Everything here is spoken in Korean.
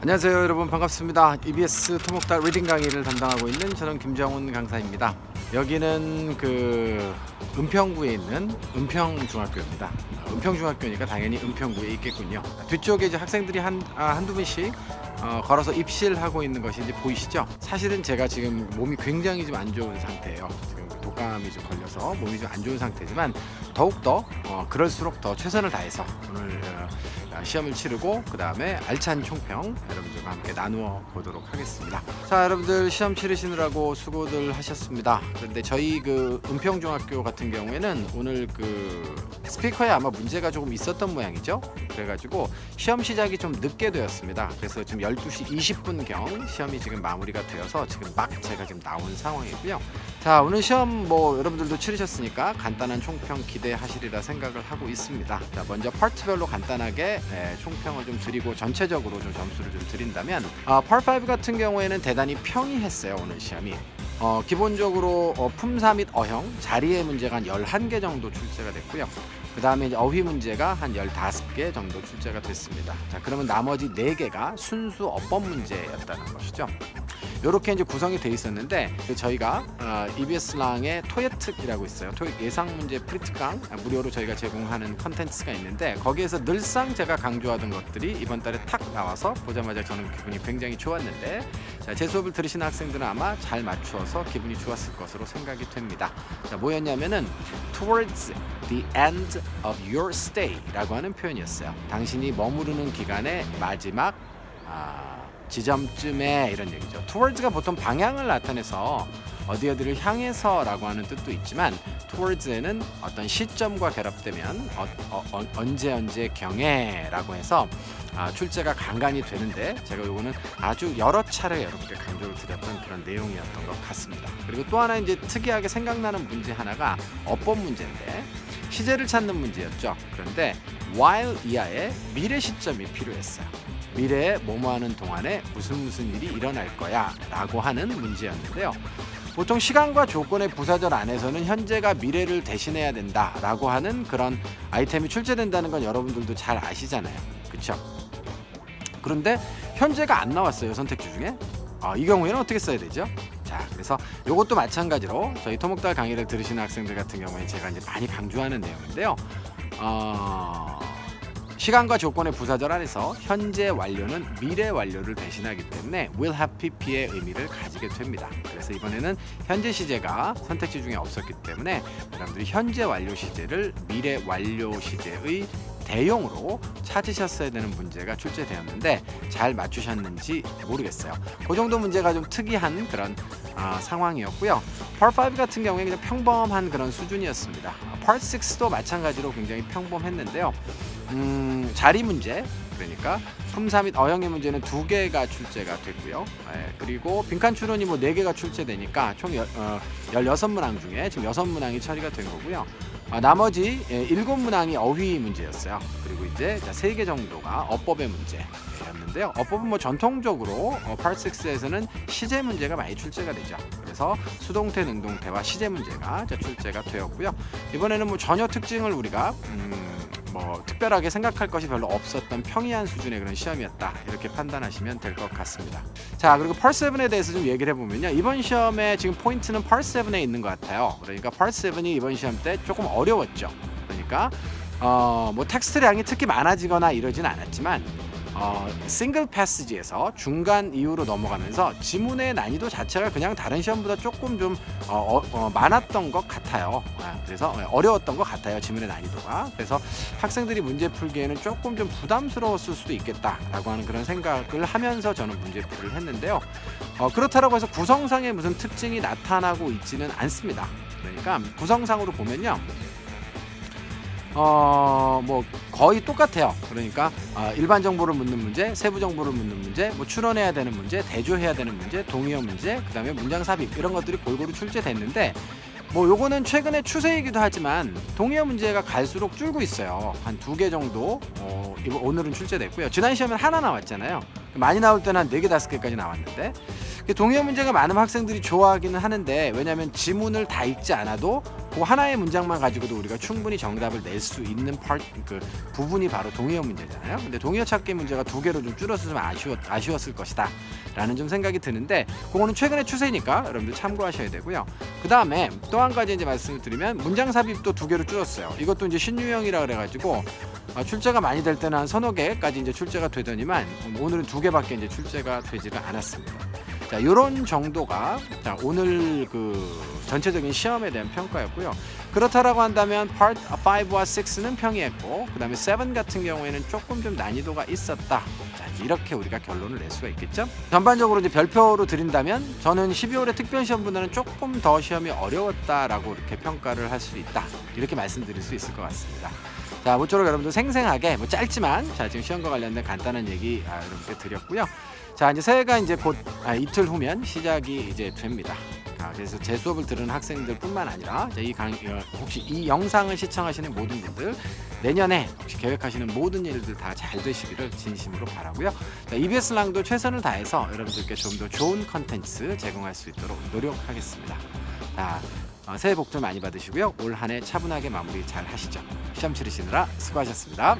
안녕하세요 여러분, 반갑습니다. EBS 토목달 리딩 강의를 담당하고 있는 저는 김정훈 강사입니다. 여기는 은평구에 있는 은평중학교입니다. 은평중학교니까 당연히 은평구에 있겠군요. 뒤쪽에 이제 학생들이 한두 분씩 걸어서 입실하고 있는 것이 이제 보이시죠? 사실은 제가 지금 몸이 굉장히 좀 안 좋은 상태예요. 지금 독감이 좀 걸려서 몸이 좀 안 좋은 상태지만 더욱더 그럴수록 더 최선을 다해서 오늘 시험을 치르고 그 다음에 알찬 총평 여러분들과 함께 나누어 보도록 하겠습니다. 자, 여러분들 시험 치르시느라고 수고들 하셨습니다. 그런데 저희 은평중학교 같은 경우에는 오늘 스피커에 아마 문제가 조금 있었던 모양이죠. 그래가지고 시험 시작이 좀 늦게 되었습니다. 그래서 지금 12시 20분경 시험이 지금 마무리가 되어서 지금 막 제가 지금 나온 상황이고요. 자, 오늘 시험 여러분들도 치르셨으니까 간단한 총평 기대하시리라 생각을 하고 있습니다. 자, 먼저 파트별로 간단하게 총평을 좀 드리고 전체적으로 좀 점수를 좀 드린다면 Part 5 같은 경우에는 대단히 평이했어요. 오늘 시험이 기본적으로 품사 및 어형 자리의 문제가 한 11개 정도 출제가 됐고요. 그 다음에 이제 어휘 문제가 한 15개 정도 출제가 됐습니다. 자, 그러면 나머지 4개가 순수 어법 문제였다는 것이죠. 이렇게 이제 구성이 돼 있었는데 저희가 EBS랑의 토예특이라고 있어요. 토익 예상 문제 프리특강 무료로 저희가 제공하는 컨텐츠가 있는데 거기에서 늘상 제가 강조하던 것들이 이번 달에 탁 나와서 보자마자 저는 기분이 굉장히 좋았는데, 자, 제 수업을 들으시는 학생들은 아마 잘 맞추어서 기분이 좋았을 것으로 생각이 됩니다. 자, 뭐였냐면은 towards the end of your stay 라고 하는 표현이었어요. 당신이 머무르는 기간의 마지막 지점쯤에, 이런 얘기죠. towards가 보통 방향을 나타내서 어디를 향해서 라고 하는 뜻도 있지만 towards에는 어떤 시점과 결합되면 언제 경에 라고 해서 출제가 간간히 되는데, 제가 요거는 아주 여러 차례 이렇게 강조를 드렸던 그런 내용이었던 것 같습니다. 그리고 또 하나 이제 특이하게 생각나는 문제 하나가 어법 문제인데 시제를 찾는 문제였죠. 그런데 while 이하의 미래 시점이 필요했어요. 미래에 뭐뭐 하는 동안에 무슨 일이 일어날 거야 라고 하는 문제였는데요. 보통 시간과 조건의 부사절 안에서는 현재가 미래를 대신해야 된다 라고 하는 그런 아이템이 출제된다는 건 여러분들도 잘 아시잖아요. 그쵸? 그런데 현재가 안 나왔어요, 선택지 중에. 이 경우에는 어떻게 써야 되죠? 자, 그래서 이것도 마찬가지로 저희 토목달 강의를 들으시는 학생들 같은 경우에 제가 이제 많이 강조하는 내용인데요. 시간과 조건의 부사절 안에서 현재 완료는 미래 완료를 대신하기 때문에 will have pp의 의미를 가지게 됩니다. 그래서 이번에는 현재 시제가 선택지 중에 없었기 때문에 여러분들이 현재 완료 시제를 미래 완료 시제의 대용으로 찾으셨어야 되는 문제가 출제되었는데 잘 맞추셨는지 모르겠어요. 그 정도 문제가 좀 특이한 그런 상황이었고요. Part 5 같은 경우에 그냥 평범한 그런 수준이었습니다. Part 6도 마찬가지로 굉장히 평범했는데요. 자리 문제, 그러니까 품사 및 어형의 문제는 2개가 출제가 됐고요. 그리고 빈칸 추론이 4개가 출제되니까 총 16문항 중에 지금 6문항이 처리가 된 거고요. 나머지 7문항이 어휘 문제였어요. 그리고 이제 3개 정도가 어법의 문제였는데요. 어법은 전통적으로 Part 6에서는 시제 문제가 많이 출제가 되죠. 그래서 수동태, 능동태와 시제 문제가 출제가 되었고요. 이번에는 전혀 특징을 우리가 특별하게 생각할 것이 별로 없었던 평이한 수준의 그런 시험이었다, 이렇게 판단하시면 될 것 같습니다. 자, 그리고 Part 7에 대해서 좀 얘기를 해보면요, 이번 시험의 지금 포인트는 Part 7에 있는 것 같아요. 그러니까 Part 7이 이번 시험 때 조금 어려웠죠. 그러니까 텍스트량이 특히 많아지거나 이러진 않았지만 싱글 패시지에서 중간 이후로 넘어가면서 지문의 난이도 자체가 그냥 다른 시험보다 조금 좀 많았던 것 같아요. 그래서 어려웠던 것 같아요, 지문의 난이도가. 그래서 학생들이 문제 풀기에는 조금 좀 부담스러웠을 수도 있겠다라고 하는 그런 생각을 하면서 저는 문제풀이를 했는데요. 그렇다고 해서 구성상의 무슨 특징이 나타나고 있지는 않습니다. 그러니까 구성상으로 보면요, 거의 똑같아요. 그러니까 일반 정보를 묻는 문제, 세부 정보를 묻는 문제, 추론해야 되는 문제, 대조해야 되는 문제, 동의어 문제, 그 다음에 문장 삽입, 이런 것들이 골고루 출제됐는데 요거는 최근의 추세이기도 하지만 동의어 문제가 갈수록 줄고 있어요. 한 2개 정도 오늘은 출제됐고요. 지난 시험에 하나 나왔잖아요. 많이 나올 때는 한 4개 5개까지 나왔는데, 동의어 문제가 많은 학생들이 좋아하기는 하는데, 왜냐하면 지문을 다 읽지 않아도 그 하나의 문장만 가지고도 우리가 충분히 정답을 낼 수 있는 부분이 바로 동의어 문제잖아요. 근데 동의어 찾기 문제가 2개로 좀 줄어서 좀 아쉬웠을 것이다 라는 좀 생각이 드는데, 그거는 최근의 추세니까 여러분들 참고하셔야 되고요. 그 다음에 또 한 가지 이제 말씀을 드리면, 문장 삽입도 2개로 줄었어요. 이것도 이제 신유형이라 그래가지고 출제가 많이 될 때는 한 서너 개까지 이제 출제가 되더니만, 오늘은 2개밖에 이제 출제가 되지를 않았습니다. 자, 요런 정도가 오늘 전체적인 시험에 대한 평가였고요. 그렇다라고 한다면 Part 5와 6는 평이했고, 그 다음에 7 같은 경우에는 조금 좀 난이도가 있었다. 자, 이렇게 우리가 결론을 낼 수가 있겠죠. 전반적으로 이제 별표로 드린다면, 저는 12월의 특별시험보다는 조금 더 시험이 어려웠다라고 이렇게 평가를 할 수 있다, 이렇게 말씀드릴 수 있을 것 같습니다. 자, 모쪼록 여러분들 생생하게, 짧지만 지금 시험과 관련된 간단한 얘기 여러분께 드렸고요. 자, 이제 새해가 이제 곧 이틀 후면 시작이 이제 됩니다. 그래서 제 수업을 들은 학생들뿐만 아니라 혹시 이 영상을 시청하시는 모든 분들, 내년에 혹시 계획하시는 모든 일들 다 잘 되시기를 진심으로 바라고요. 자, EBS 랑도 최선을 다해서 여러분들께 좀 더 좋은 컨텐츠 제공할 수 있도록 노력하겠습니다. 자, 새해 복들 많이 받으시고요. 올 한 해 차분하게 마무리 잘 하시죠. 시험 치르시느라 수고하셨습니다.